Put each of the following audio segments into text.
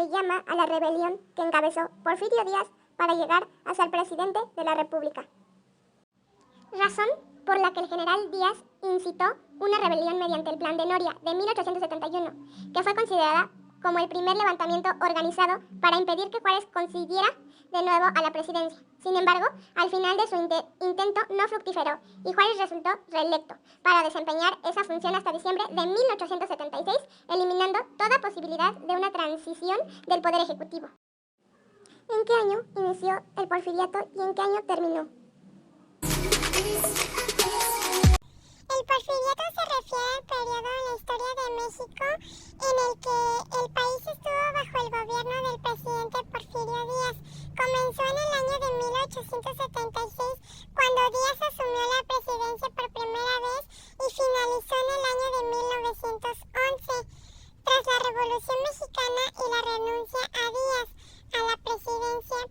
se llama a la rebelión que encabezó Porfirio Díaz para llegar a ser presidente de la República. Razón por la que el general Díaz incitó una rebelión mediante el Plan de Noria de 1871, que fue considerada como el primer levantamiento organizado para impedir que Juárez consiguiera de nuevo a la presidencia. Sin embargo, al final de su intento no fructiferó y Juárez resultó reelecto para desempeñar esa función hasta diciembre de 1876, eliminando toda posibilidad de una transición del poder ejecutivo. ¿En qué año inició el porfiriato y en qué año terminó? El porfiriato se refiere al periodo en la historia de México en el que el país estuvo bajo el gobierno del presidente Porfirio Díaz. Comenzó en el año de 1876, cuando Díaz asumió la presidencia por primera vez, y finalizó en el año de 1911, tras la Revolución Mexicana y la renuncia a Díaz a la presidencia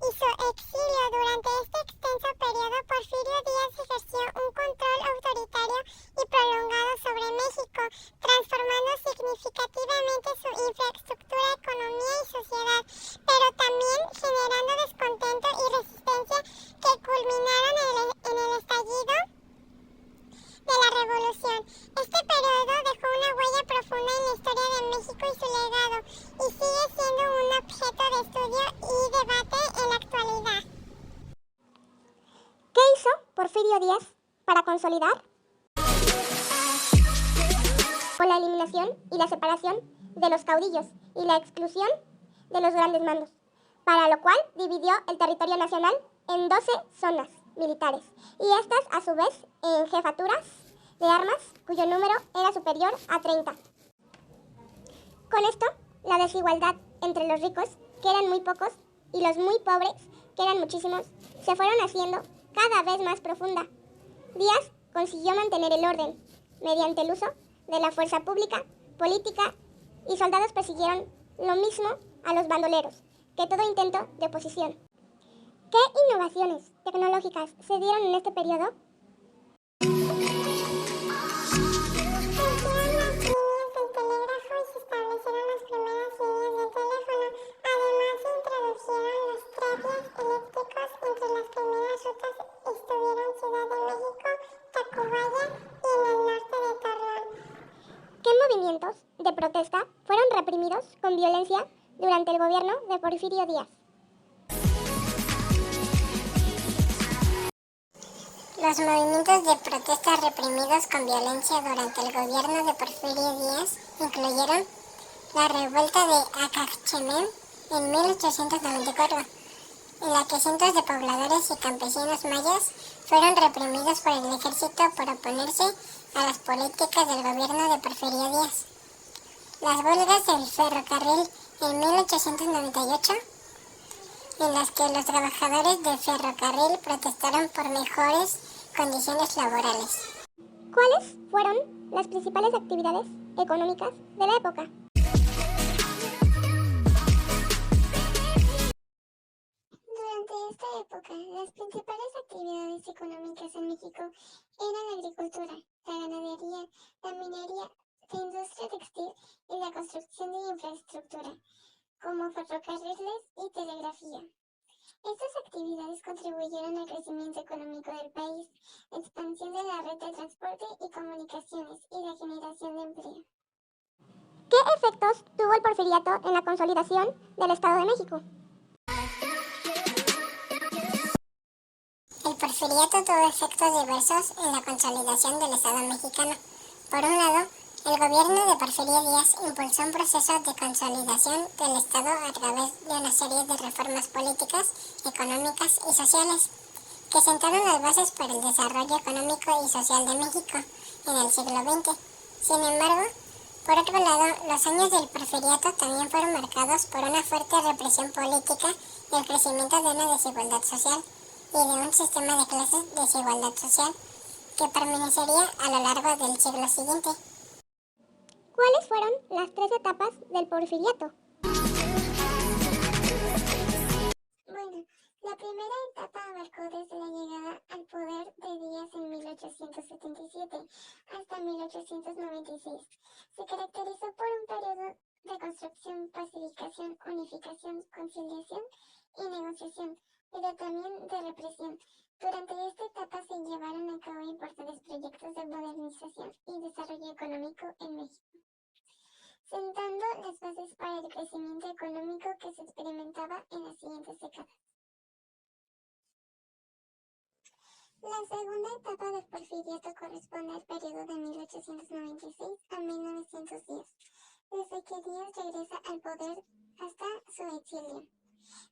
y su exilio. Durante este extenso periodo, Porfirio Díaz ejerció un control autoritario y prolongado sobre México, transformando significativamente su infraestructura, economía y sociedad, pero también generando descontento y resistencia que culminaron en el estallido de la Revolución. Este periodo dejó una huella profunda en la historia de México y su legado, y sigue siendo un objeto de estudio y debate en la actualidad. ¿Qué hizo Porfirio Díaz para consolidar? Con la eliminación y la separación de los caudillos y la exclusión de los grandes mandos, para lo cual dividió el territorio nacional en 12 zonas militares, y estas a su vez en jefaturas de armas cuyo número era superior a 30. Con esto, la desigualdad entre los ricos, que eran muy pocos, y los muy pobres, que eran muchísimos, se fueron haciendo cada vez más profunda. Díaz consiguió mantener el orden mediante el uso de la fuerza pública, política, y soldados persiguieron lo mismo a los bandoleros que todo intento de oposición. ¿Qué innovaciones tecnológicas se dieron en este periodo? ¿Qué movimientos de protesta fueron reprimidos con violencia durante el gobierno de Porfirio Díaz? Los movimientos de protesta reprimidos con violencia durante el gobierno de Porfirio Díaz incluyeron la revuelta de Acaxchemén en 1894, en la que cientos de pobladores y campesinos mayas fueron reprimidos por el ejército por oponerse a las políticas del gobierno de Porfirio Díaz. Las huelgas del ferrocarril en 1898, en las que los trabajadores del ferrocarril protestaron por mejores condiciones laborales. ¿Cuáles fueron las principales actividades económicas de la época? Durante esta época, las principales actividades económicas en México eran la agricultura, la ganadería, la minería, la industria textil y la construcción de infraestructura, como ferrocarriles y telegrafía. Estas actividades contribuyeron al crecimiento económico del país, expansión de la red de transporte y comunicaciones y la generación de empleo. ¿Qué efectos tuvo el porfiriato en la consolidación del Estado de México? El porfiriato tuvo efectos diversos en la consolidación del Estado mexicano. Por un lado, el gobierno de Porfirio Díaz impulsó un proceso de consolidación del Estado a través de una serie de reformas políticas, económicas y sociales que sentaron las bases para el desarrollo económico y social de México en el siglo XX. Sin embargo, por otro lado, los años del porfiriato también fueron marcados por una fuerte represión política y el crecimiento de una desigualdad social y de un sistema de clases de desigualdad social que permanecería a lo largo del siglo siguiente. ¿Cuáles fueron las 3 etapas del porfiriato? Bueno, la primera etapa abarcó desde la llegada al poder de Díaz en 1877 hasta 1896. Se caracterizó por un periodo reconstrucción, pacificación, unificación, conciliación y negociación, pero también de represión. Durante esta etapa se llevaron a cabo importantes proyectos de modernización y desarrollo económico en México, sentando las bases para el crecimiento económico que se experimentaba en las siguientes décadas. La segunda etapa del porfiriato corresponde al periodo de 1896 a 1910, desde que Díaz regresa al poder hasta su exilio.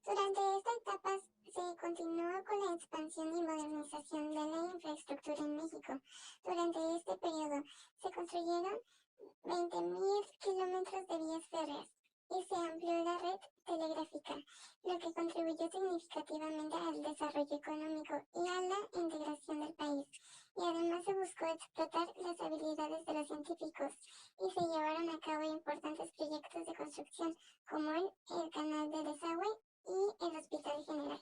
Durante esta etapa se continuó con la expansión y modernización de la infraestructura en México. Durante este periodo se construyeron 20.000 kilómetros de vías férreas y se amplió la red telegráfica, lo que contribuyó significativamente al desarrollo económico y a la integración del país. Y además se buscó explotar las habilidades de los científicos y se llevaron a cabo importantes proyectos de construcción como el canal de desagüe y el Hospital General.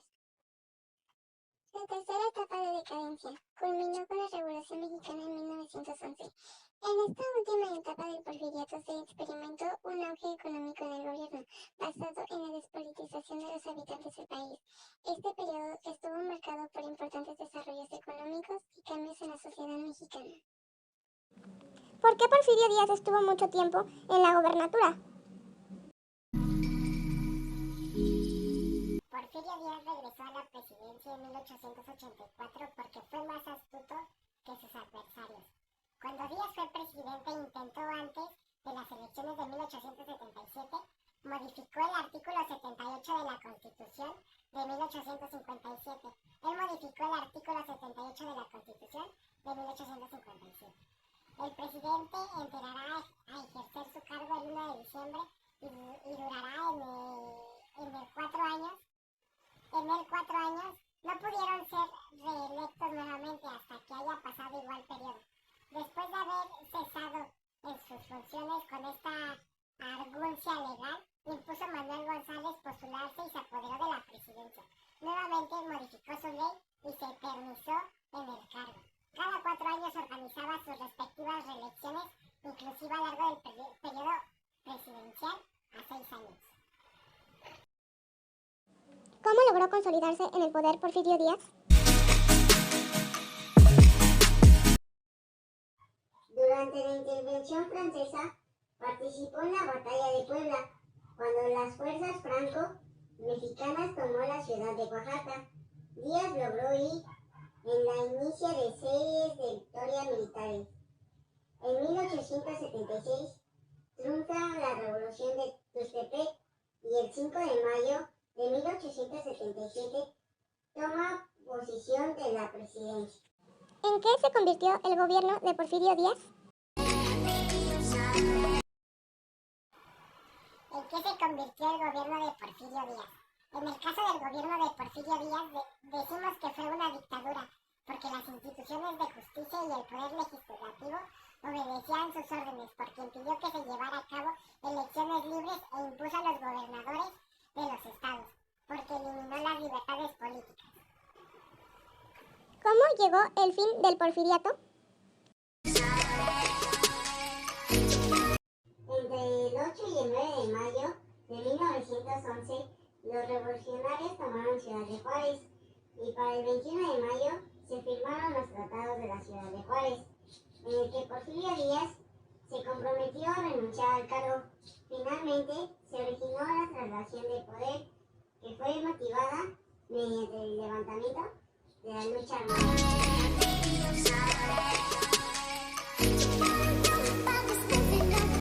La tercera etapa de decadencia culminó con la Revolución Mexicana en 1911. En esta última etapa del porfiriato se experimentó un auge económico en el gobierno, basado en la despolitización de los habitantes del país. Este periodo estuvo marcado por importantes desarrollos económicos y cambios en la sociedad mexicana. ¿Por qué Porfirio Díaz estuvo mucho tiempo en la gobernatura? Porfirio Díaz regresó a la presidencia en 1884 porque fue más astuto que sus adversarios. Cuando Díaz fue presidente intentó antes de las elecciones de 1877, modificó el artículo 78 de la Constitución de 1857. Él modificó el artículo 78 de la Constitución de 1857. El presidente entrará a ejercer su cargo el 1 de diciembre y durará en el 4 años. En el 4 años no pudieron ser reelectos nuevamente hasta que haya pasado igual periodo. Después de haber cesado en sus funciones con esta argucia legal, impuso a Manuel González postularse y se apoderó de la presidencia. Nuevamente modificó su ley y se eternizó en el cargo. Cada 4 años organizaba sus respectivas reelecciones, inclusive a lo largo del periodo presidencial a 6 años. ¿Cómo logró consolidarse en el poder Porfirio Díaz? Durante la intervención francesa participó en la batalla de Puebla, cuando las fuerzas franco-mexicanas tomó la ciudad de Oaxaca. Díaz logró ir en la inicia de series de victorias militares. En 1876 triunfa la revolución de Tuxtepec y el 5 de mayo de 1877 toma posesión de la presidencia. ¿En qué se convirtió el gobierno de Porfirio Díaz? ¿En qué se convirtió el gobierno de Porfirio Díaz? En el caso del gobierno de Porfirio Díaz decimos que fue una dictadura, porque las instituciones de justicia y el poder legislativo obedecían sus órdenes, porque impidió que se llevara a cabo elecciones libres e impuso a los gobernadores de los estados, porque eliminó las libertades políticas. ¿Cómo llegó el fin del porfiriato? Entre el 8 y el 9 de mayo de 1911, los revolucionarios tomaron Ciudad de Juárez y para el 21 de mayo se firmaron los tratados de la Ciudad de Juárez, en el que Porfirio Díaz se comprometió a renunciar al cargo. Finalmente, se originó la traslación de poder, que fue motivada mediante el levantamiento de la lucha armada.